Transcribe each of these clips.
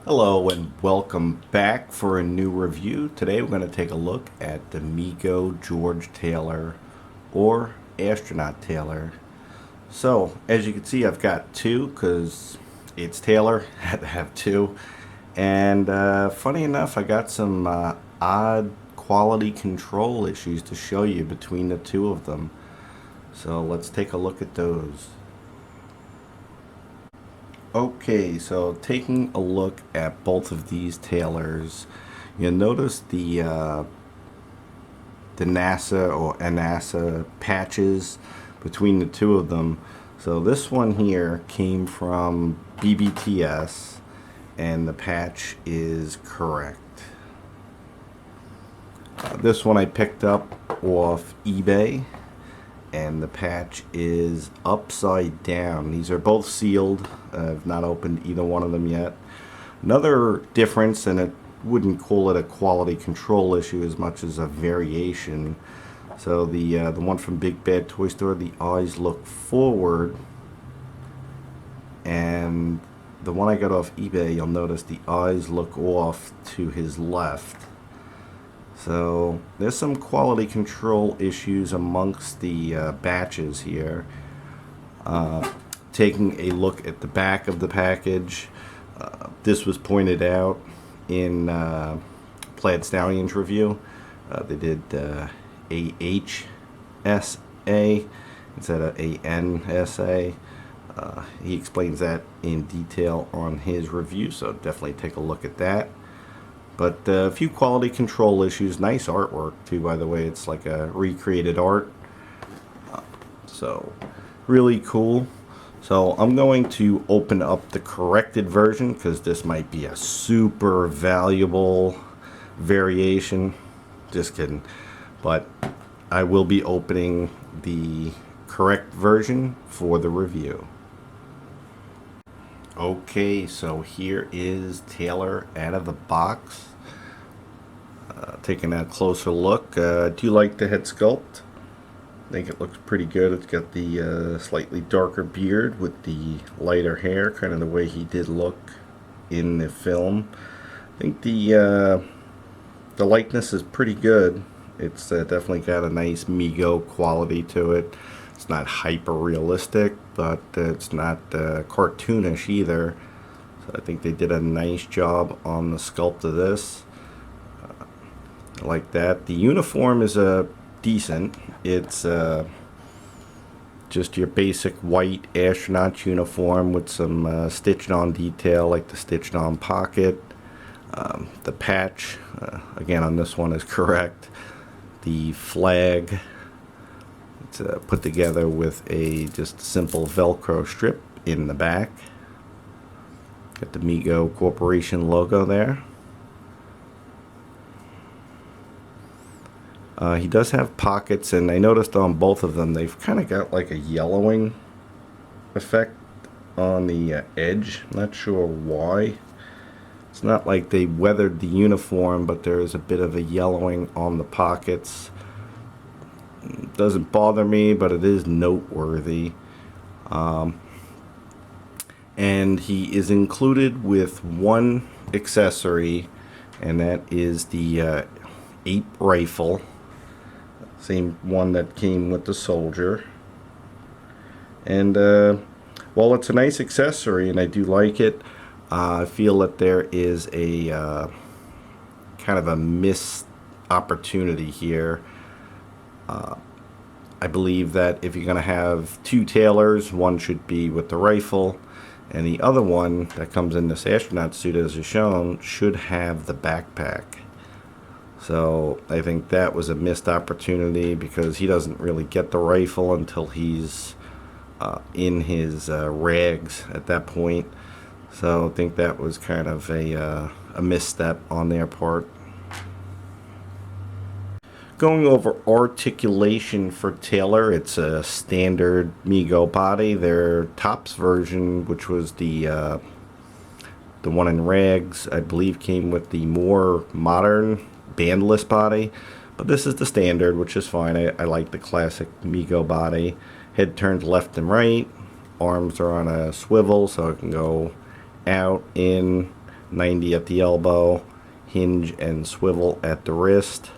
Hello and welcome back for a new review. Today we're going to take a look at the Mego George Taylor or Astronaut Taylor. So as you can see, I've got two because it's Taylor. I had to have two. And funny enough, I got some odd quality control issues to show you between the two of them. So let's take a look at those. Okay, so taking a look at both of these Taylors, you'll notice the NASA or NASA patches between the two of them. So this one here came from BBTS, and the patch is correct. This one I picked up off eBay, and the patch is upside down. These are both sealed. I've not opened either one of them yet. Another difference, and I wouldn't call it a quality control issue as much as a variation. So the one from Big Bad Toy Store, the eyes look forward, and the one I got off eBay, you'll notice the eyes look off to his left. So there's some quality control issues amongst the batches here. Taking a look at the back of the package, this was pointed out in Plaid Stallion's review. They did AHSA instead of ANSA. He explains that in detail on his review, so definitely take a look at that. But a few quality control issues. Nice artwork too, by the way. It's like a recreated art. So really cool. So I'm going to open up the corrected version because this might be a super valuable variation. Just kidding. But I will be opening the correct version for the review. Okay, so here is Taylor out of the box. Taking a closer look. I do like the head sculpt. I think it looks pretty good. It's got the slightly darker beard with the lighter hair, kind of the way he did look in the film. I think the likeness is pretty good. It's definitely got a nice Mego quality to it. It's not hyper realistic, but it's not cartoonish either. So I think they did a nice job on the sculpt of this. I like that. The uniform is decent. It's just your basic white astronaut uniform with some stitched on detail, like the stitched on pocket. The patch, again on this one, is correct. The flag, it's put together with a just simple Velcro strip in the back. Got the Mego Corporation logo there. He does have pockets, and I noticed on both of them they've kind of got like a yellowing effect on the edge. Not sure why. It's not like they weathered the uniform, but there is a bit of a yellowing on the pockets. It doesn't bother me, but it is noteworthy. And he is included with one accessory, and that is the ape rifle. Same one that came with the soldier. And while it's a nice accessory and I do like it, I feel that there is a kind of a missed opportunity here. I believe that if you're going to have two Taylors, one should be with the rifle, and the other one that comes in this astronaut suit, as is shown, should have the backpack. So I think that was a missed opportunity because he doesn't really get the rifle until he's in his rags at that point. So I think that was kind of a misstep on their part. Going over articulation for Taylor, it's a standard Mego body. Their tops version, which was the one in rags, I believe came with the more modern bandless body, but this is the standard, which is fine. I like the classic Mego body. Head turns left and right, arms are on a swivel so it can go out, in, 90 at the elbow, hinge and swivel at the wrist.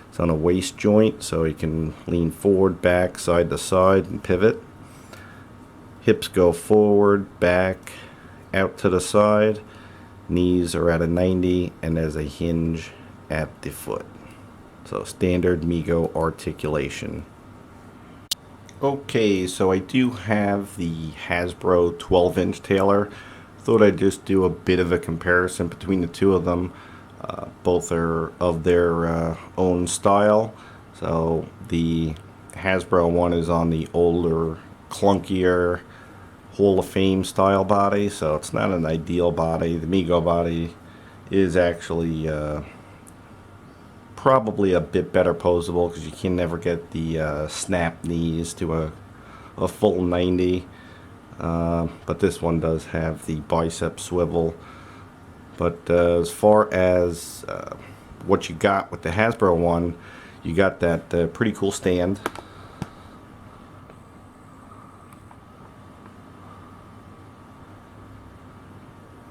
It's on a waist joint, so you can lean forward, back, side to side, and pivot. Hips go forward, back, out to the side. Knees are at a 90, and there's a hinge at the foot. So standard Mego articulation. Okay, so I do have the Hasbro 12-inch Taylor. Thought I'd just do a bit of a comparison between the two of them. Both are of their own style. So the Hasbro one is on the older, clunkier Hall of Fame style body, so it's not an ideal body. The Mego body is actually probably a bit better posable because you can never get the snap knees to a full 90. But this one does have the bicep swivel. But as far as what you got with the Hasbro one, you got that pretty cool stand.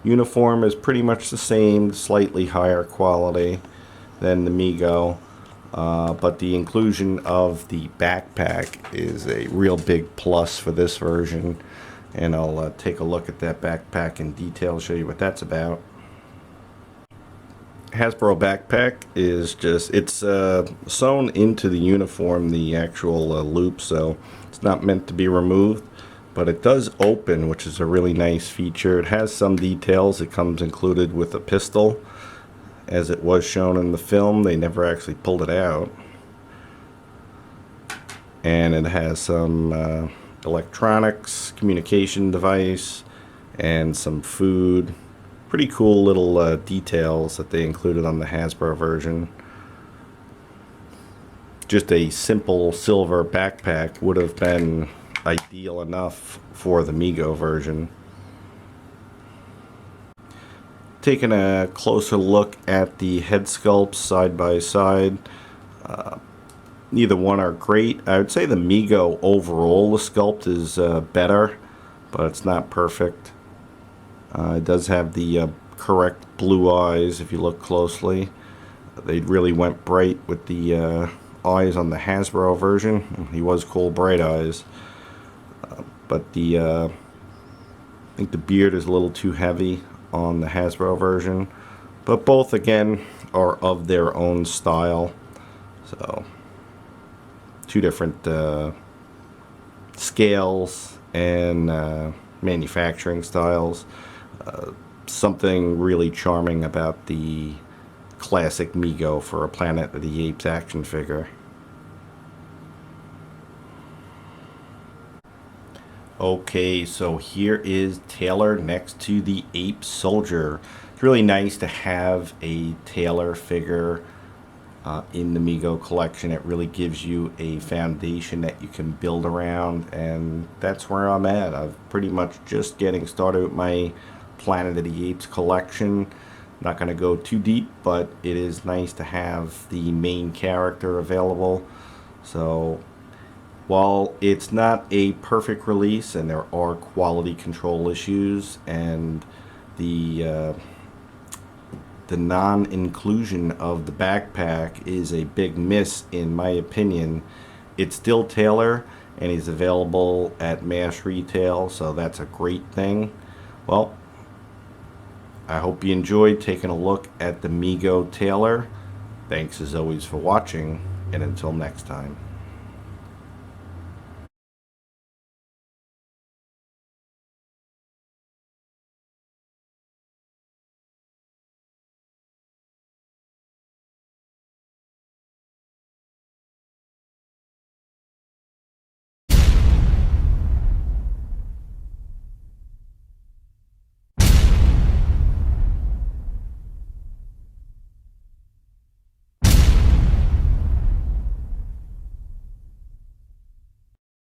Uniform is pretty much the same, slightly higher quality than the Mego. But the inclusion of the backpack is a real big plus for this version. And I'll take a look at that backpack in detail, show you what that's about. Hasbro backpack is just, it's sewn into the uniform, the actual loop, so it's not meant to be removed, but it does open, which is a really nice feature. It has some details. It comes included with a pistol, as it was shown in the film. They never actually pulled it out. And it has some electronics, communication device, and some food. Pretty cool little details that they included on the Hasbro version. Just a simple silver backpack would have been ideal enough for the Mego version. Taking a closer look at the head sculpts side by side, neither one are great. I would say the Mego overall, the sculpt is better, but it's not perfect. It does have the correct blue eyes if you look closely. They really went bright with the eyes on the Hasbro version. He was cool bright eyes. But I think the beard is a little too heavy on the Hasbro version. But both, again, are of their own style. So, two different scales and manufacturing styles. Something really charming about the classic Mego for a Planet of the Apes action figure. Okay, so here is Taylor next to the Ape Soldier. It's really nice to have a Taylor figure in the Mego collection. It really gives you a foundation that you can build around, and that's where I'm at. I'm pretty much just getting started with my Planet of the Apes collection. Not going to go too deep, but it is nice to have the main character available. So while it's not a perfect release and there are quality control issues, and the non-inclusion of the backpack is a big miss in my opinion, it's still Taylor and he's available at mass retail, so that's a great thing. Well, I hope you enjoyed taking a look at the Mego Taylor. Thanks as always for watching, and until next time.